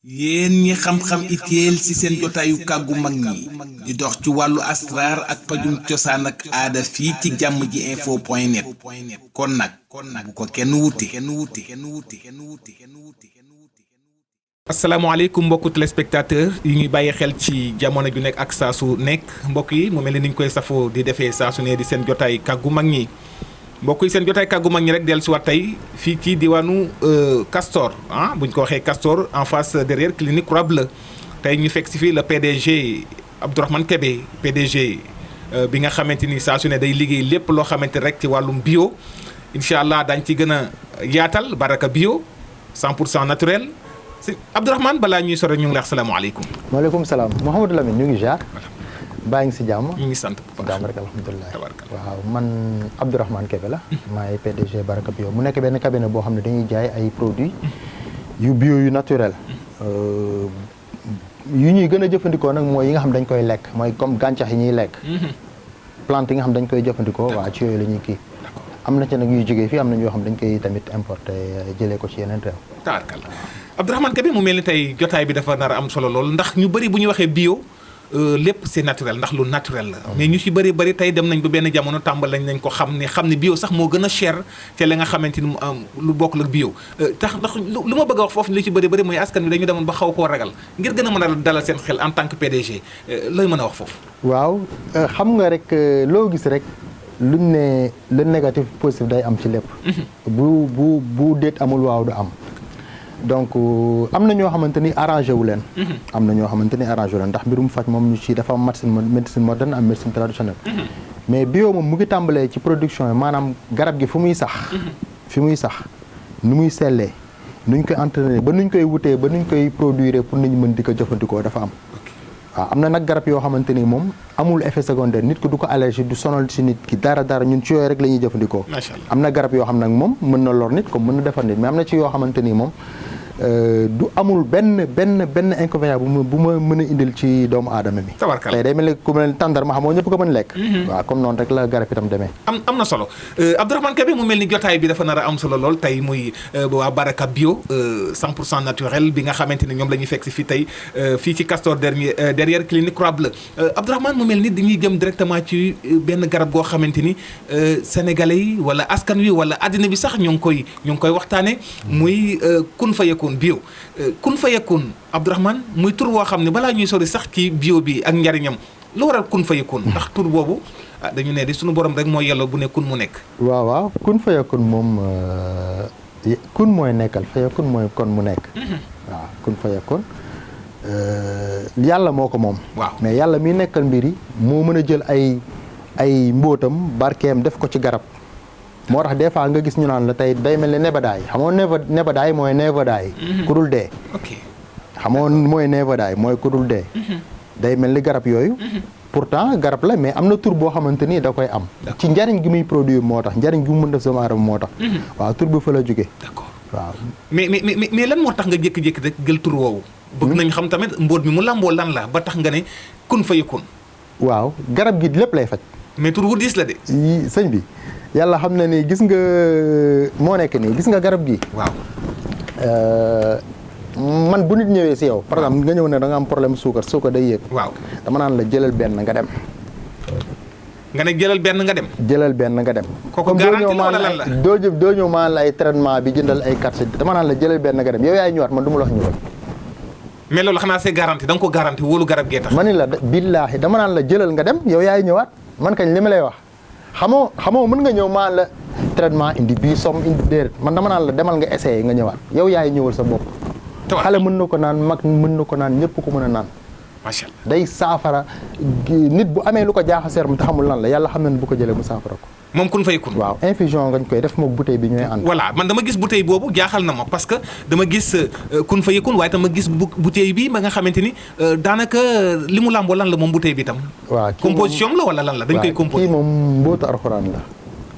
yéen ñi xam-xam itéel ci seen jotaayu kàggu mag ñi di dox ci wàllu asraar ak pajum cosaan ak aada fii ci jàmm ji info point net kon nag bu ko kenn wuti. asalaamaaleykum mbokku téléspectateur yi ñuy bàyyi xel ci jamono ju nekk ak saa su nekk mbokk yi mu mel ni ñu koy safoo di defee saa su ne di seen jotaay kàggu mag ñi mbokk yi seen jotaay kàggu mag ñi rek dellu si waat tey fii ci diwaanu Castor bu ñu ko waxee Castor en face derrière clinique Croix Bleue tey ñu fekk si fii le PDG Abdourahmane Kébé PDG bi nga xamante ni saa su ne day liggéey lépp loo xamante rek ci wàllum bio incha allah daañu ci gën a yaatal baraka bio 100% naturel. si Abdourahmane balaa ñuy sore ñu ngi lay wax salaamaaleykum. maaleykum salaam Mouhamadou Lamine ñu ngi jaar. baa ngi si jàmm. ñu ngi sant bu baax rek alhamdulilah. waaw man Abdourahmane Kébé la. maay PDG Baraka Bio mu nekk benn cabinet boo xam ne dañuy jaay ay produits yu bio yu naturel. yu ñuy gën a jëfandikoo nag mooy yi nga xam dañ koy lekk mooy comme gàncax yi ñuy lekk. plante yi nga xam dañ koy jëfandikoo. waaw ci yooyu la ñuy kii. am na ci nag ñuy jógee fii am na ñoo xam dañ koy tamit importé jëlee ko ci yeneen réew. Abdourahmane Kébé mu mel ni tey jotaay bi dafa nar a am solo lool ndax ñu bëri bu ñu waxee bio lépp c'est naturel ndax lu naturel la mais ñu ci bëri tey dem nañ ba benn jamono tàmbal nañ ko xam ne bio sax moo gën a cher te la nga xamante ni lu bokk la bio tax ndax lu ma bëgg a wax foofu li ci bëri mooy askan wi dañu demoon ba xaw koo ragal ngir gën a mën a dalal seen xel en tant que PDG looy mën a wax foofu. waaw xam nga rek loo gis rek luñ ne le négatif positif day am ci lépp. bu déet amul waaw du am. donc am na ñoo xamante ni arrangé wu leen. am na ñoo xamante ni arrangé wu leen ndax mbirum faj moom ñu ci dafa am médecine moderne am médecine traditionnelle. mais bio moom mu ngi tàmbalee ci production yi maanaam garab gi fu muy sax. fi muy sax nu muy sellee nuñ koy entraîner ba nuñ koy wutee ba nuñ koy produire pour nit ñi mën di ko jëfandikoo dafa am. waaw am na nag garab yoo xamante ni moom amul effet secondaire nit ki du ko allergie du sonal ci nit ki dara ñun ci yooyu rek la ñuy jëfandikoo. am na garab yoo xam nag moom mën na lor nit comme mën na defar nit mais am na ci yoo xamante ni moom du amul benn inconvénient bu ma mën a indil ci doomu aadama bi. tey day mel ni ku mel ni tàndarma xamoo ñëpp ko mën lekk. waaw comme noonu rek la garab itam demee. am na solo Abdourahmane Kébé mu mel ni jotaay bi dafa nar a am solo lool tey muy waa Baraka Bio 100% naturel bi nga xamante ni ñoom la ñuy fekk si fii tey fii ci Castor derrière clinique Croix Bleue Abdourahmane mu mel ni dañuy jëm directement ci benn garab goo xamante ni sénégalais yi wala askan wi wala àddina bi sax ñu ngi koy waxtaane muy kun fa yakun bio kun fa yakun Abdourahmane muy tur woo xam ne balaa ñuy sori sax ci bio bi ak njariñam lu waral kun fa yakun ndax tur boobu dañu ne di suñu borom rek mooy yelloo bu ne kun mu nekk. waaw kun fa yakun moom kun mooy nekkal fa yakun mooy kon mu nekk. waaw kun fa yakun yàlla moo ko moom. waaw mais yàlla mi nekkal mbir yi moo mën a jël ay mbóotam barkeem def ko ci garab. moo tax des fois nga gis ñu naan la tey day mel ni nebadaay xamoo nebadaay mooy nevadaay ku dul dee. xamoo mooy nevadaay mooy ku dul dee. day mel ni garab yooyu. pourtant garab la mais am na tur boo xamante ni da koy am. ci njariñ gi muy produire moo tax njariñ gi mu mën def sama aadama moo tax. waaw tur bi fa la jóge. d'accord waaw. mais lan moo tax nga jékki-jékki rek jël tur woowu. bëgg nañ xam tamit mbóot mi mu làmboo lan la ba tax nga ne kun fa yakun. waaw garab gi lépp lay faj. mais tur wu diis la de. sëñ bi. yàlla xam na ni gis nga moo nekk nii gis nga garab gi. waaw. man bu nit ñëwee si yow. par exemple nga ñëw ne da nga am problème suukar day yéeg. waaw dama naan la jëlal benn nga dem. nga ne jëlal benn nga dem. jëlal benn nga dem. kooku garanti la wala lan la doo ñëw maan la ay traitement bi jëndal ay carte dama naan la jëlal benn nga dem yow yaay ñëwaat man du ma la wax ñëwal. mais loolu xanaa c'est garanti da nga ko garanti wóolu garab gee tax. ma ni la billaahi dama naan la jëlal nga dem yow yaay ñëwaat man kañ li ma lay wax. xamoo mën nga ñëw maan la traitement indi bii somme indi déedéet man dama naan la demal nga essayé nga ñëwaat yow yaay ñëwal sa bopp. xale mën na ko naan mag mën na ko naan ñëpp ko mën a naan. macha allah day saafara nit bu amee lu ko jaaxal seeram te xamul lan la yàlla xam na ne bu ko jëlee mu saafara ko. moom kun fay kun. waaw infusion ngañ koy def moog bouteille bi ñooy ànd. voilà man dama gis bouteille boobu jaaxal na ma parce que dama gis kun fay kun waaye tam ma gis bouteille bi ba nga xamante ni daanaka li mu làmboo lan la moom bouteille bi tam. waaw composition la wala lan la dañ koy composé. kii moom mbóotu alxuraan la.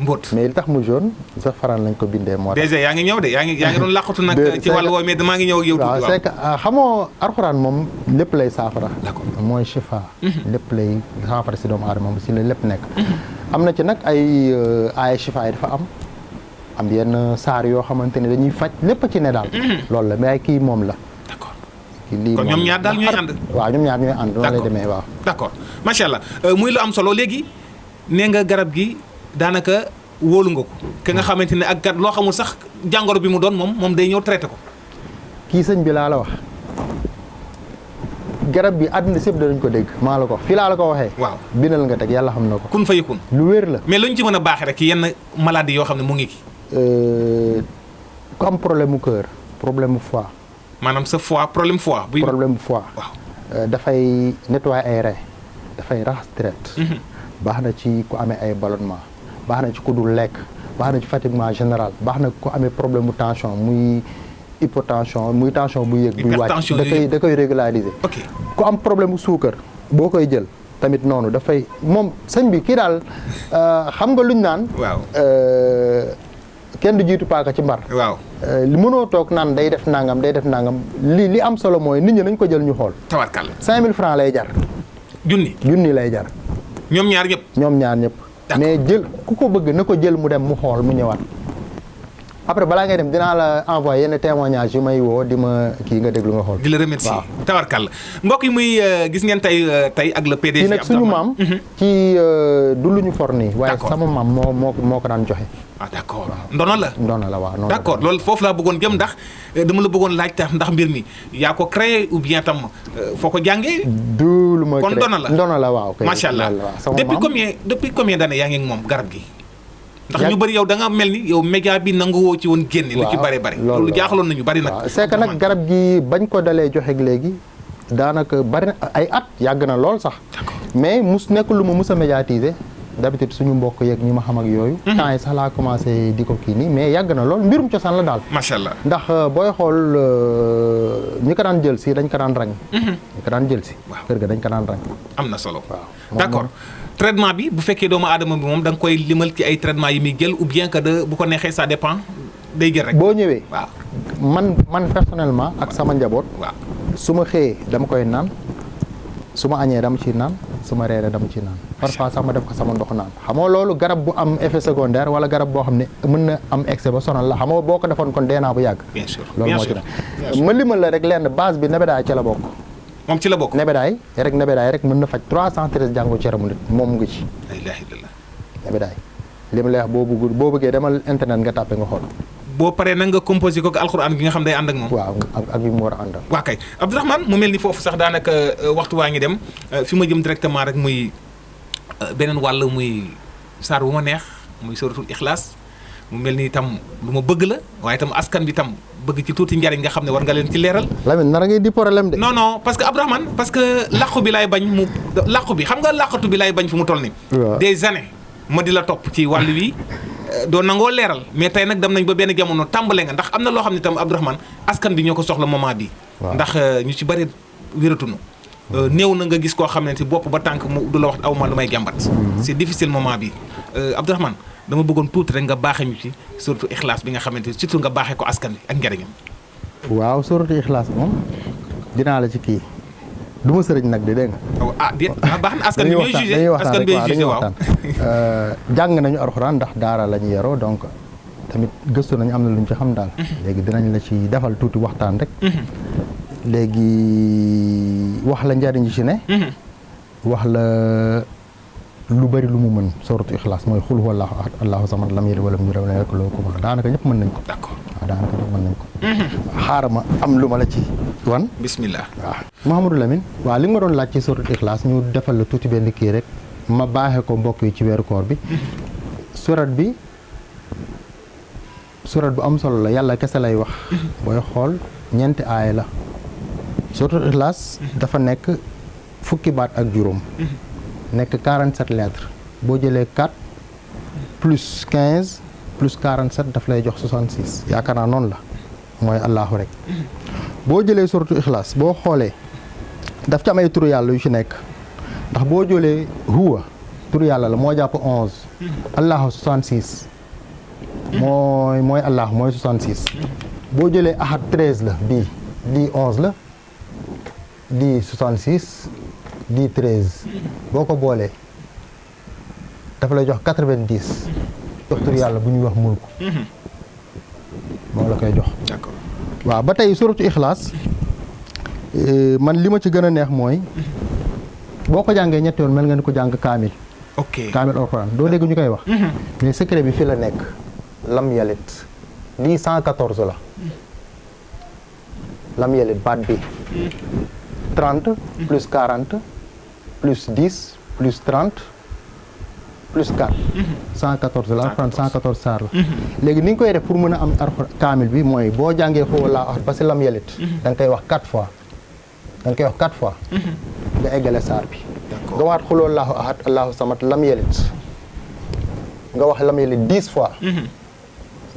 mbóot mais li tax mu jaune sa faraan lañ ko bindee moo tax. déjà yaa ngi ñëw de yaa ngi doon làqatu nag ci wàllu woowu mais damaa ngi ñëw ak yow. waaw c'est que xamoo alxuraan moom lépp lay saafara. d'accord mooy shifa. lépp lay saafara si doomu aadama si la lépp nekk. am na ci nag ay shifa yi dafa am yenn saar yoo xamante ne dañuy faj lépp ci ne daal. loolu la mais ay kii moom la. lii kon ñoom ñaar daal ñooy ànd. waaw ñoom ñaar ñooy ànd noonu lay demee waaw. d'accord macha allah muy lu am solo léegi nee nga garab gi daanaka wóolu nga ko ki nga xamante ne ak loo xamul sax jàngoro bi mu doon moom day ñëw traité ko. kii sëñ bi laa la wax garab bi àddina sépp danañ ko dégg maa la ko fii laa la ko waxee. waaw bindal nga teg yàlla xam na ko. kun fa yëkkun lu wér la. mais luñ ci mën a baaxee rek yenn maladie yoo xam ne mu ngi ki ku am problème mu cœur problème mu foie. maanaam sa foie problème foie. problème mu foie. waaw dafay nettoyer ay rein dafay raxas deret. baax na ci ku amee ay ballonnement baax na ci ku dul lekk baax na ci fatiguement général baax na ku amee problème mu tension muy hypotension muy tension bu yëg. buy wàcc da koy régulariser. ok ku am problème mu suukar boo koy jël tamit noonu dafay moom sëñ bi kii daal xam nga luñ naan. waaw kenn du jiitu paaka ci mbar. waaw li mënoo toog naan day def nangam li am solo mooy nit ñi nañ ko jël ñu xool. tawarkal 5000 francs lay jar. junni lay jar. ñoom ñaar ñëpp. mais jël ku ko bëgg na ko jël mu dem mu xool mu ñëwaat. après balaa ngay dem dinaa la envoyé yenn témoignage yu may woo di ma kii nga déglu nga xool. di la remercier waaw tawarkal mbokk yi muy gis ngeen tey ak le PDG. kii nag suñu maam. ci du lu ñu for nii. waaye sama maam moo ko daan joxe. ah d'accord ndono la waaw. d'accord loolu foofu laa bëggoon jëm ndax dama la bëggoon laaj tax ndax mbir mi yaa ko créé ou bien tam foo ko jàngee. du lu ma kon ndono la waaw. macha allah depuis combien d'années yaa ngi ak moom garab gi. ndax ñu bëri yow da nga mel ni yow média bi nangu woo ci woon génne. lu ci bëri loolu jaaxaloon nañu bëri nag. c'est que nag garab gi bañ ko dalee joxe léegi daanaka bëri na ay at yàgg na lool sax. mais nekk lu ma mus a médiatiser. d'habitude suñu mbokk yeeg ñi ma xam ak yooyu. temps yi sax laa commencé di ko kii nii mais yàgg na lool mbirum cosaan la daal. macha allah ndax booy xool ñi ko daan jël si dañ ko daan rang. ñi ko daan jël si. kër ga dañ ko daan rang. am na solo waaw d'accord. traitement bi bu fekkee doomu aadama bi moom da nga koy limal ci ay traitement yi muy jël ou bien que bu ko neexee ça dépend day jël rek. boo ñëwee. waaw man personnellement ak sama njaboot. waaw su ma xëyee dama koy naan su ma añee dama ciy naan su ma reeree dama ciy naan. parfois sax ma def ko sama ndox naan. xam nga loolu garab bu am effet secondaire wala garab boo xam ne mën na am excès ba sonal la xam nga boo ko defoon kon dee naa bu yàgg. bien sûr loolu moo ci ne ma limal la rek lenn base bi nebedaay ca la bokk. moom ci la bokk. nebedaay rek mën na faj 313 jàngoro ci yaramu nit moom ngi ci. la ilaha illallah. nebedaay li ma lay wax boo bëggee demal internet nga tàppe nga xool. boo paree nag nga composé ko ak alxuraan gi nga xam day ànd ak moom. waaw ak bi mu war a àndal. waa kay Abdourahmane mu mel ni foofu sax daanaka waxtu waa ngi dem fi ma jëm directement rek muy beneen wàll muy saar bu ma neex muy suratul Ixlaas mu mel ni itam lu ma bëgg la waaye itam askan bi tam bëgg ci tuuti njariñ nga xam ne war nga leen ci leeral. Lamine nar a ngay di problème de. non parce que Abdourahmane parce que làqu bi laay bañ làqu bi xam nga làqatu bi laay bañ fu mu toll nii. des années ma di la topp ci wàll wi. doo nangoo leeral mais tey nag dem nañ ba benn jamono tàmbale nga ndax am na loo xam ne tam Abdourahmane askan bi ñoo ko soxla moment bi ndax ñu ci bëri wératunu néew na nga gis koo xam ne ci bopp ba tànk mu du la wax aw ma lu may jàmbat. c'est difficile moment bi Abdourahmane dama bëggoon tuuti rek nga baaxee ñu ci surtout Ixlaas bi nga xamante surtout nga baaxee ko askan bi ak njëriñam. waaw surtout Ixlaas moom dinaa la ci kii du ma sëriñ nag di dégg nga. baax na askan bi ñooy jugé askan bi jugé waaw. jàng nañu alxuraan ndax daara la ñu yaroo donc tamit gëstu nañu am na lu ñu ci xam daal. léegi dinañ la ci defal tuuti waxtaan rek. léegi wax la njariñ ci ne. wax la lu bari lu mu mën sooratu Ixlaas mooy xul huwallaahu ahad allaahu samad lam yalid walam yuulad walam yakul lahu kufuwan ahad daanaka ñëpp mën nañ ko. d'accord waaw daanaka ñëpp mën nañ ko. xaaral ma am lu ma la ci wan. bismillah waaw Mouhamadou Lamine. waaw li nga ma doon laaj ci sooratu Ixlaas ñu defal la tuuti benn kii rek ma baaxee ko mbokk yi ci weeru koor bi. surat bu am solo la yàlla kese lay wax. booy xool ñeenti aaya la. sooratu Ixlaas dafa nekk fukki baat ak juróom. nekk 47 lettres boo jëlee 4 plus 15 plus 47 daf lay jox 66 yaakaar naa noonu la mooy Allahu rek. boo jëlee suratu Ixlaas boo xoolee daf ci am ay turu yàlla yu ci nekk ndax boo jëlee huwa turu yàlla la moo jàpp 11. Allahu 66 mooy Allahu mooy 66. boo jëlee ahad 13 la bii 11 la bii 66. di 13 boo ko boolee dafa lay jox 90 jox tur yàlla bu ñuy wax mulku moo la koy jox. d'accord waaw ba tey suratu Ixlaas man li ma ci gën a neex mooy boo ko jàngee ñetti yoon mel nga ni ko jàng kaamil. ok kaamil alxuraan doo dégg ñu koy wax. mais secret bi fi la nekk. lam yalit lii 114 la. lam yalit baat bi 30 plus 40 plus 10 plus 30 plus 4. 114 la alxuraan 114 saar la. léegi ni nga koy def pour mën a am alxuraan kaamil bi mooy boo jàngee xul wallaahu ahad ba si lam yalit da nga koy wax 4 fois. da nga koy wax 4 fois. nga eggale saar bi. nga waxaat xul wallaahu ahad allahu samad lam yalit nga wax lam yalit 10 fois.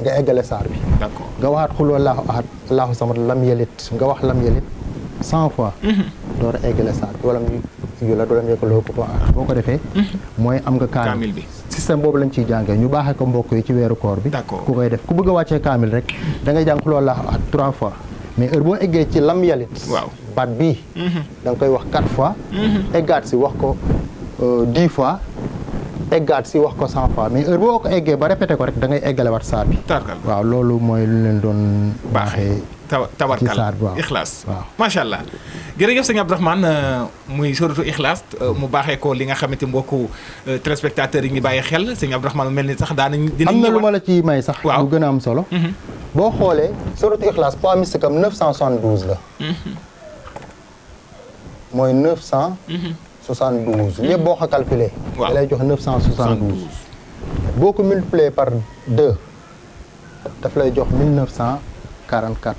nga eggale saar bi. d'accord nga waxaat xul wallaahu ahad allahu samad lam yalit nga wax lam yalit 100 fois. door a eggale saar bi wala yu la doolam yëkkaloo ko boo ko defee. mooy am nga kaamil bi. système boobu lañ ciy jàngee ñu baaxee ko mbokk yi ci weeru koor bi. d'accord ku koy def ku bëgg a wàccee kaamil rek da ngay jàng xul wallaahu ahad 3 fois mais heure boo eggee ci lam yalit. waaw baat bii. da nga koy wax 4 fois. eggaat si wax ko 10 fois. eggaat si wax ko 100 fois mais heure boo ko eggee ba répété ko rek da ngay eggale wat saar bi. waaw loolu mooy lu leen doon baaxee. tabarkal ci saar bi waaw Ixlaas. waaw macha allah jërëjëf sëñ Abdourahmane muy suratu Ixlaas mu baaxee ko li nga xamante mbokku téléspectateurs yi ñu bàyyi xel sëñ Abdourahmane mel ni sax daanañ. am na lu ma la ci may sax. waaw lu gën a am solo. boo xoolee suratu Ixlaas poids mystique am 972 la. mooy 972. lépp boo ko calculé. waaw da lay jox 972. boo ko multiplié par 2 daf lay jox 1944.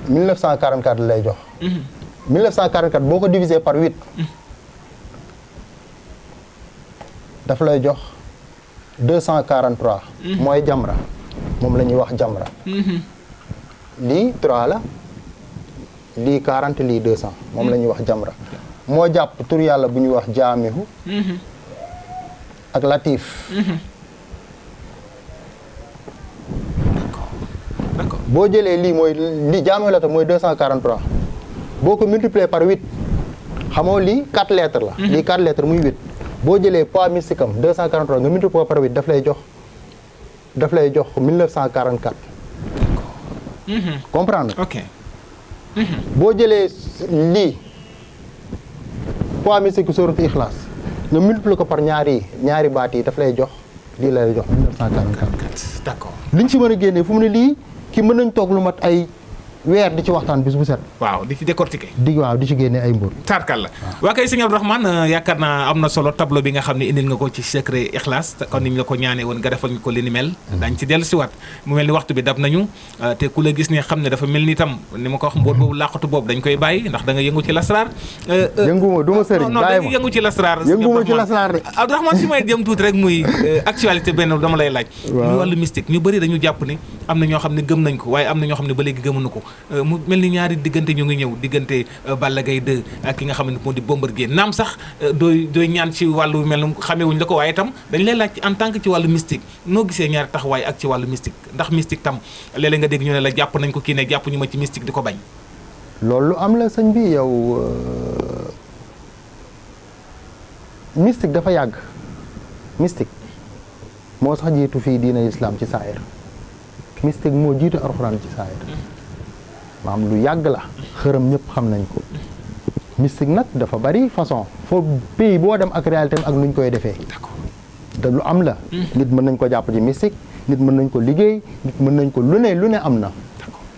1944 lay jox. 1944 boo ko divisé par 8. daf lay jox 243. mooy jamra moom la ñuy wax jamra. lii 3 la lii 40 lii 200 moom la ñuy wax jamra. moo jàpp tur yàlla bu ñuy wax jaamihu. ak latif. d'accord boo jëlee lii mooy lii jaamihu latif mooy 243. boo ko multiplier par 8 xamoo lii 4 lettres la. lii 4 lettres muy 8. boo jëlee poids mystique am 243 nga multiplier par 8 daf lay jox 1944. comprendre ok. boo jëlee lii poids mystique sourate Ikhlas nga multiplier ko par ñaari baat yi daf lay jox lii lay jox 1944. d'accord liñ ci mën a génnee fu mu ne lii ki mën nañ toog lu mat ay weer di ci waxtaan bis bu set. waaw di ci décortiquer. waaw di ci génne ay mbir. tarkal la waa kay sëñ Abdourahmane yaakaar naa am na solo tableau bi nga xam ne indil nga ko ci secret Ikhlas kon ni ñu la ko ñaanee woon nga defal ñu ko li ni mel. daañu ci dellu si waat mu mel ni waxtu bi dab nañu te ku la gis ne xam ne dafa mel ni tam ni ma ko wax mbóot boobu làqatu boobu dañ koy bàyyi ndax da nga yëngu ci lasraar. yënguma du ma sëriñ bàyyi ma yëngu ci lasraar. yënguma ci lasraar de. Abdourahmane si may jëm tuuti rek muy actualité benn dama lay laaj. muy wàllu mystique ñu bëri dañu jàpp ni am na ñoo xam ne gëm nañ ko waaye am na ñoo xam ne ba léegi gëmuñu ko mu mel ni ñaari diggante ñu ngi ñëw diggante Balla Gaye 2 ak ki nga xam ne moo di Bombardier naam sax dooy ñaan ci wàllu mel ni xamewuñ la ko waaye itam dañ lay laaj en tant que ci wàllu mystique noo gisee ñaari taxawaay ak ci wàllu mystique ndax mystique tam léeg-léeg nga dégg ñu ne la jàpp nañ ko kii ne jàpp ñu ma ci mystique di ko bañ. loolu am la sëñ bi yow mystique dafa yàgg mystique moo sax jiitu fii diina islam ci saayir mystique moo jiitu alxuraan ci saayir maanaam lu yàgg la xërëm ñëpp xam nañ ko mystique nag dafa bari façon foo pays boo dem ak réalité ak nuñ koy defee te lu am la nit mën nañ ko jàpp ci mystique nit mën nañ ko liggéey nit mën nañ ko lu ne am na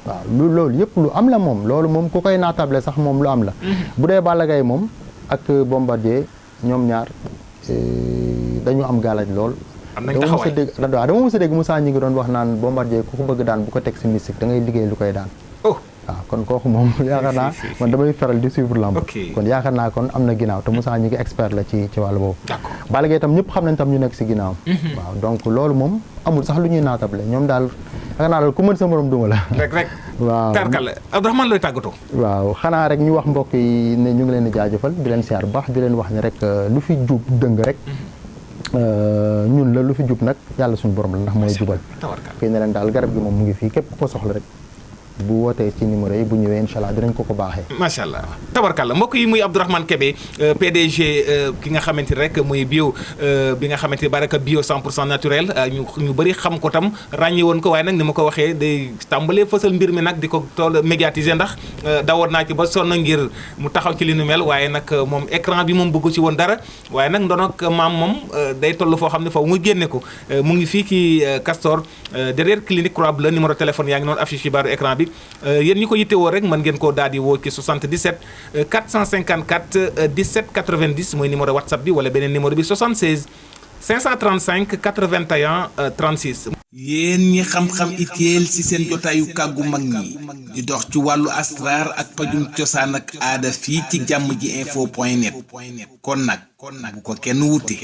waaw loolu yëpp lu am la moom loolu moom ku koy naatable sax moom lu am la bu dee Balla Gaye moom ak Bombardier ñoom ñaar dañu am gaalaj lool dama mës a dégg Moussa ñi ngi doon wax naan Bombardier ku ko bëgg daan bu ko teg si mystique da ngay liggéey lu koy daan waaw kon kooku moom yaakaar naa man damay faral di suivre lamb kon yaakaar naa kon am na ginnaaw te Moussa ñi ngi expert la ci wàllu boobu Balla Gaye tam ñëpp xam nañ tam ñu nekk si ginnaaw waaw donc loolu moom amul sax lu ñuy naatable ñoom daal yaakaar naa daal ku mën sa morom duma la rek waaw tarkal Abdourahmane looy tàggatoo waaw xanaa rek ñu wax mbokk yi ne ñu ngi leen di jaajëfal di leen siyaar bu baax di leen wax ne rek lu fi jub dëng rek ñun la lu fi jub nag yàlla suñu borom la ndax mooy jubal fii ne leen daal garab gi moom mu ngi fii képp ko soxla rek bu wootee ci numéro yi bu ñëwee incha allah dinañ ko baaxee. macha allah tabarkalla mbokk yi muy Abdourahmane Kébé PDG ki nga xamante ni rek muy bio bi nga xamante ni Baraka bio 100% naturel ñu bëri xam ko tam ràññee woon ko waaye nag ni ma ko waxee day tàmbalee fësal mbir mi nag di ko tool médiatiser ndax dawoon naa ci ba sonn ngir mu taxaw ci li nu mel waaye nag moom écran bi moom bëggu ci woon dara waaye nag ndonoog maam moom day toll foo xam ne foofu mu génne ko mu ngi fii ci Castor derrière clinique Croix Bleue numéro téléphone yaa ngi noonu affiché ci baaru écran bi yéen ñi ko yittewoo rek mën ngeen koo daal di woo ci 77 454 17 90 mooy numéro WhatsApp bi wala beneen numéro bi 76 535 81 36. yéen ñi xam-xam itéel ci seen jotaayu kàggu mag ñi di dox ci wàllu asraar ak pajum cosaan ak aada fii ci jàmm ji info point net kon nag bu ko kenn wuti